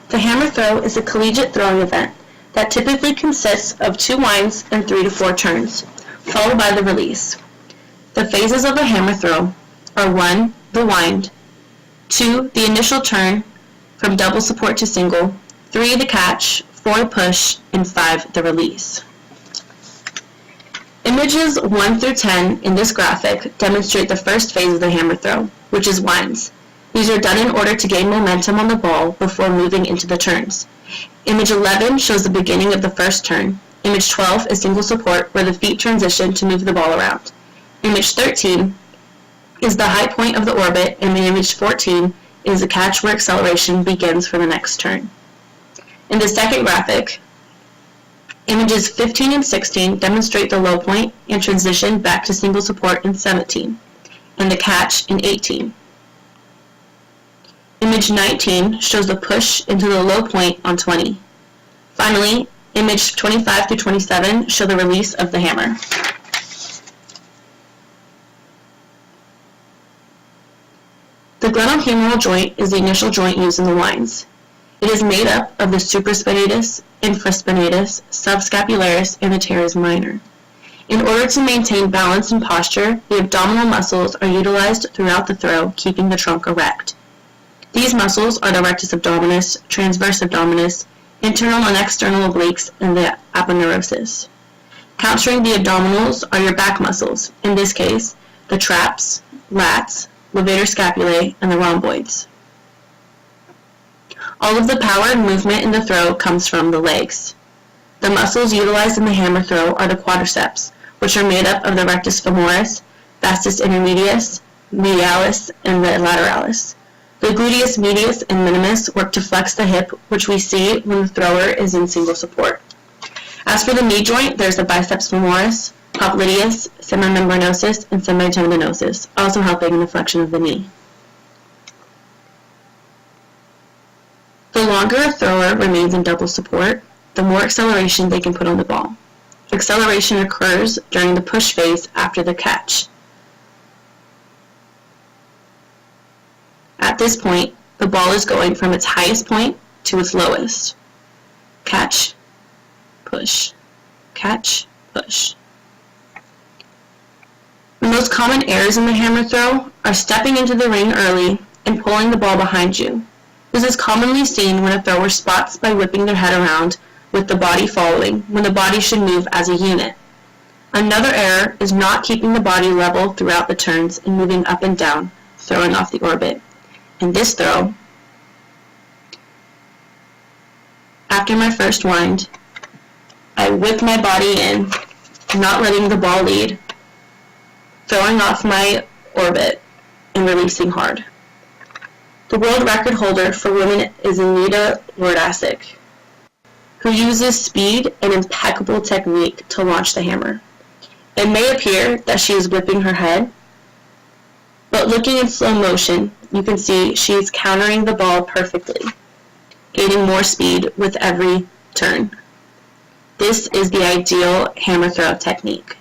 The hammer throw is a collegiate throwing event that typically consists of 2 winds and 3 to 4 turns, followed by the release. The phases of a hammer throw are 1. The wind, 2. The initial turn from double support to single, 3. The catch, 4. The push, and 5. The release. Images 1 through 10 in this graphic demonstrate the first phase of the hammer throw, which is winds. These are done in order to gain momentum on the ball before moving into the turns. Image 11 shows the beginning of the first turn. Image 12 is single support, where the feet transition to move the ball around. Image 13 is the high point of the orbit, and the image 14 is the catch where acceleration begins for the next turn. In the second graphic, images 15 and 16 demonstrate the low point and transition back to single support in 17, and the catch in 18. Image 19 shows the push into the low point on 20. Finally, image 25 through 27 show the release of the hammer. The glenohumeral joint is the initial joint used in the winds. It is made up of the supraspinatus, infraspinatus, subscapularis, and the teres minor. In order to maintain balance and posture, the abdominal muscles are utilized throughout the throw, keeping the trunk erect. These muscles are the rectus abdominis, transverse abdominis, internal and external obliques, and the aponeurosis. Countering the abdominals are your back muscles, in this case, the traps, lats, levator scapulae, and the rhomboids. All of the power and movement in the throw comes from the legs. The muscles utilized in the hammer throw are the quadriceps, which are made up of the rectus femoris, vastus intermedius, medialis, and the lateralis. The gluteus medius and minimus work to flex the hip, which we see when the thrower is in single support. As for the knee joint, there's the biceps femoris, popliteus, semimembranosus, and semitendinosus, also helping in the flexion of the knee. The longer a thrower remains in double support, the more acceleration they can put on the ball. Acceleration occurs during the push phase after the catch. At this point, the ball is going from its highest point to its lowest. Catch, push, catch, push. The most common errors in the hammer throw are stepping into the ring early and pulling the ball behind you. This is commonly seen when a thrower spots by whipping their head around with the body following, when the body should move as a unit. Another error is not keeping the body level throughout the turns and moving up and down, throwing off the orbit. In this throw, after my first wind, I whip my body in, not letting the ball lead, throwing off my orbit, and releasing hard. The world record holder for women is Anita Wardasek, who uses speed and impeccable technique to launch the hammer. It may appear that she is whipping her head, but looking in slow motion, you can see she is countering the ball perfectly, gaining more speed with every turn. This is the ideal hammer throw technique.